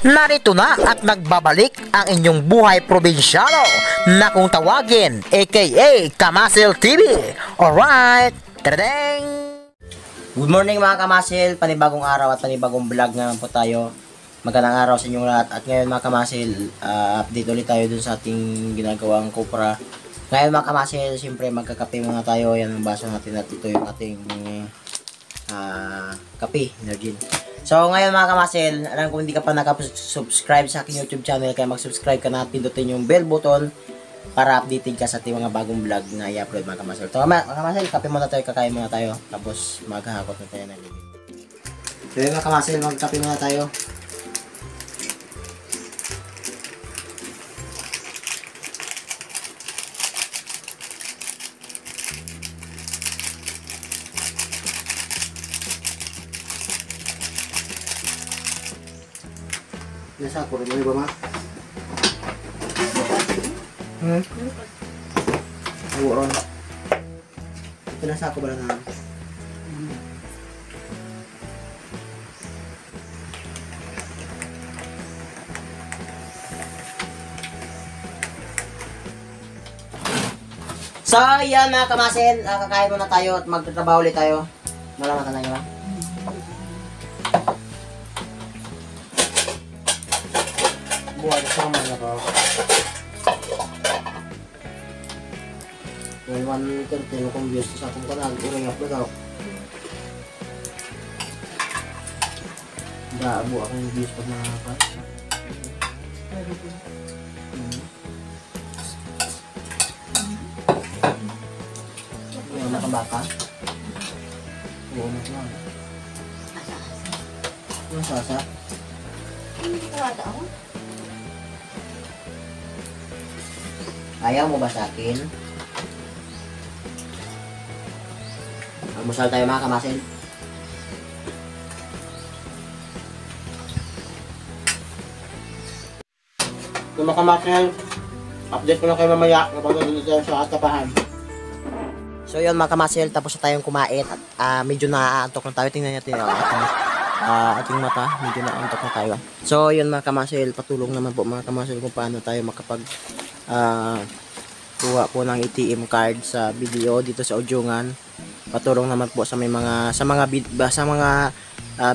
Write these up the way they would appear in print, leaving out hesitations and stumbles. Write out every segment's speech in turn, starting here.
Narito na at nagbabalik ang inyong buhay probinsyano na kung tawagin aka Kamasil TV. Alright, tadadeng! Good morning mga Kamasil, panibagong araw at panibagong vlog naman po tayo. Magandang araw sa inyong lahat. At ngayon mga Kamasil, update ulit tayo dun sa ating ginagawang kopra. Ngayon mga Kamasil, siyempre magkakape muna tayo. Yan ang baso natin at ito yung ating kape, Energin. So ngayon mga Kamasil, alam kung hindi ka pa nakasubscribe sa aking YouTube channel, kaya mag-subscribe ka na at pindutin yung bell button para updated ka sa ating mga bagong vlog na i-upload mga Kamasil. So mga Kamasil, kape muna tayo, kakain muna tayo, tapos maghahakot na tayo ng bibig. So mga Kamasil, magkape muna tayo. Nasa ako rin ba ma? Aworon. Ito nasa ako ba na? So yan mga Kamasil, kakain muna tayo at magtatrabaho ulit tayo. Malaman ka na ba? Buat sama na ko. Ngayon konten kong views sa akong kanal, urang upload ako. Daabo akong views pag nakaka. Yung nakabaka. Oo, naman. Masasa. Tawad ako. Ayaw mo ba sa akin? Almusal tayo mga Kamasil. So mga Kamasil, update ko na kayo mamaya kapag nandito tayo sa atapahan. So yun mga Kamasil, tapos na tayong kumain at medyo naaantok na tayo. Tingnan natin ating mata, medyo naaantok na tayo. So yun mga Kamasil, patulong naman po mga Kamasil kung paano tayo makapag kuha po ng ATM card sa video dito sa Ujungan. Patulong naman po sa mga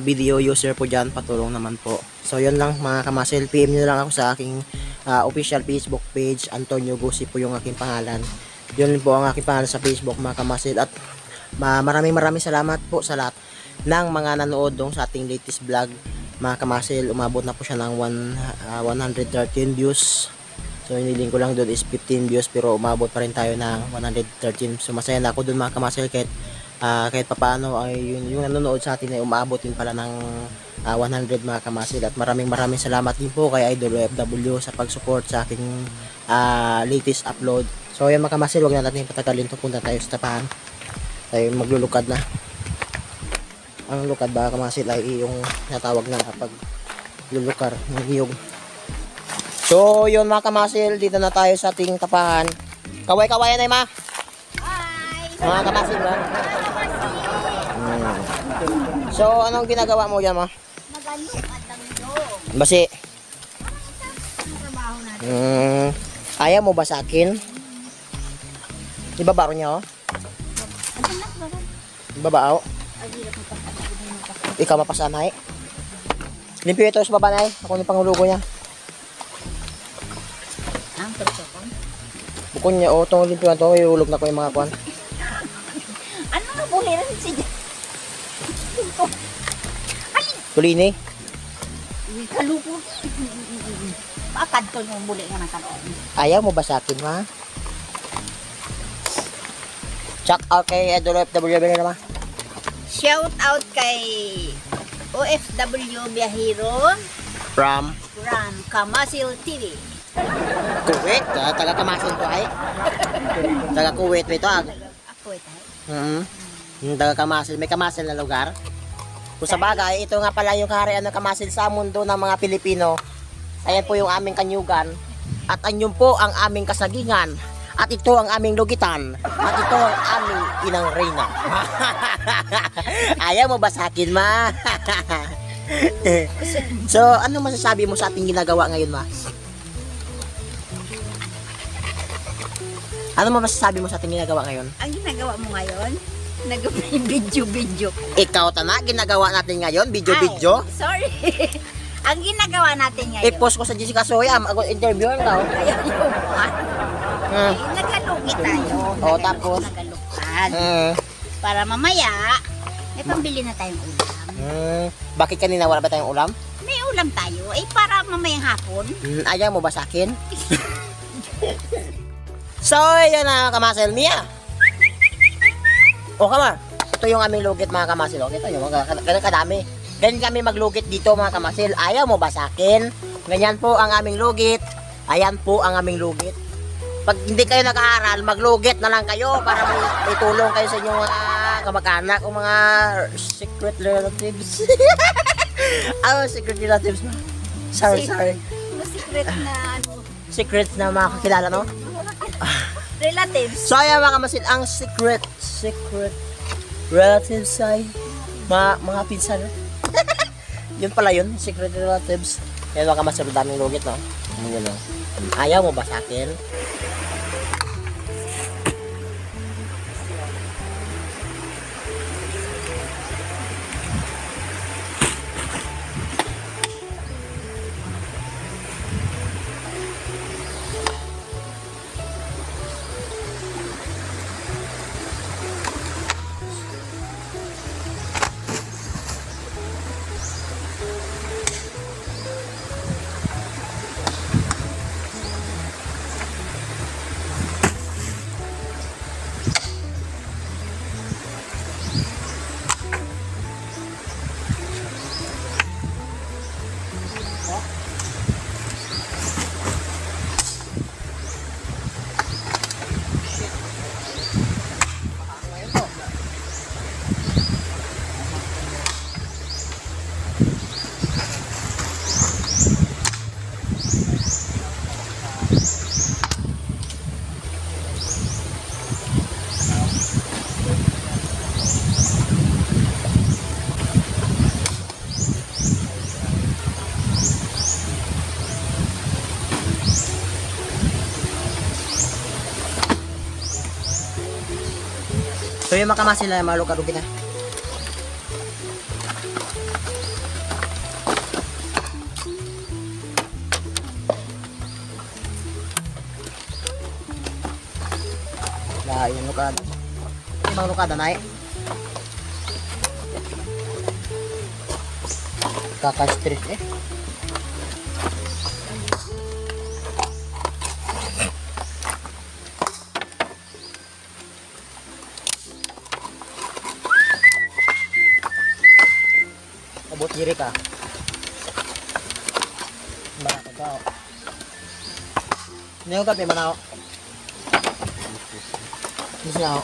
video user po diyan, patulong naman po. So yun lang mga Kamasil, PM niyo lang ako sa aking official Facebook page, Antonio Gusi po yung aking pangalan. Yun po ang aking pangalan sa Facebook mga Kamasil, at maraming salamat po sa lahat ng mga nanood dong sa ating latest vlog mga Kamasil. Umabot na po siya ng 113 views. So hiniling ko lang doon is 15 views, pero umabot pa rin tayo ng 113. So masaya na ako doon mga Kamasil, kahit papaano ay yung nanonood sa atin ay umabot din pala ng 100 mga Kamasil. At maraming salamat din po kay Idol OFW sa pag-support sa aking latest upload. So yan mga Kamasil, huwag na natin patagalin to, punta tayo sa tapahan. Tayo maglulukad na. Ang lukad ba Kamasil ay yung natawag na kapag lulukar ng hiyog. So yun mga Kamasil, dito na tayo sa ating tapahan. Kaway-kawayan na ma. Hi! Mga Kamasil ba? So anong ginagawa mo dyan ma? Magandang adamdo. Basi. Trabaho natin. Ayaw mo ba sa akin? Ibabaro niya oh. Ibabao. Ikaw mapasanay. Limpyo ito sa babanay. Ako ni pangulugo niya. Bukon niya, o itong limpiwan to, iulog na ko yung mga kwan. Ano na buhiran si Jan? Kulini. Kalupo. Bakad ko yung buli nga nakaroon. Ayaw mo ba sa akin, ma? Check out kay Idol OFW naman. Shout out kay OFW Biyahero From Kamasil TV. Kuwait, taga Kamasil to ay. Taga Kuwait ito ah. Ako ito. Taga Kamasil, may Kamasil na lugar. Kung sa bagay, ito nga pala yung kaharian ng Kamasil sa mundo ng mga Pilipino. Ayan po yung aming kanyugan. At anyon po ang aming kasagingan. At ito ang aming lugitan. At ito ang aming inang reyna. Ayaw mo ba sa akin, ma? So, ano masasabi mo sa ating ginagawa ngayon, ma? Ano mo masasabi mo sa ating ginagawa ngayon? Ang ginagawa mo ngayon, nag-video-video. Ikaw tana, ginagawa natin ngayon, video-video. Ay, sorry. Ang ginagawa natin ngayon. I-post ko sa Jessica Soya, mag-interview daw. Ayaw yung buwan. Hmm. Ay, nagalugi tayo. Oh, tapos? Nagalukan. Hmm. Para mamaya, may pambili na tayong ulam. Bakit kanina wala ba tayong ulam? May ulam tayo. Eh, para mamayang hapon. Ayaw mo ba sa akin? So, yan na kamasel Mia. O kama, ito yung aming lugit mga kamasil. O, ito yung ganun kadami. Ganyan kami maglugit dito mga kamasil. Ayaw mo ba sa akin? Ganyan po ang aming lugit. Ayan po ang aming lugit. Pag hindi kayo nag-aaral, maglugit na lang kayo para may tulong kayo sa inyong mga kamag-anak o mga secret relatives. Ano secret relatives mo? Sorry. Mga secret na ano. Secret na mga kakilala, no? Relatives. So ayan mga kamasil, ang secret relatives ay mga pinsan. Yun pala yun, secret relatives. Yan mga kamasil, daming lugit, no? Yun, no? Ayaw mo ba sa akin? So yung mga kamasil na malukad-lugid na. Nah, yung lukad. Yung mga lukad na Kaka-street eh. Abot diri ka. Mana ka. Neo ka pe manao. Bisa.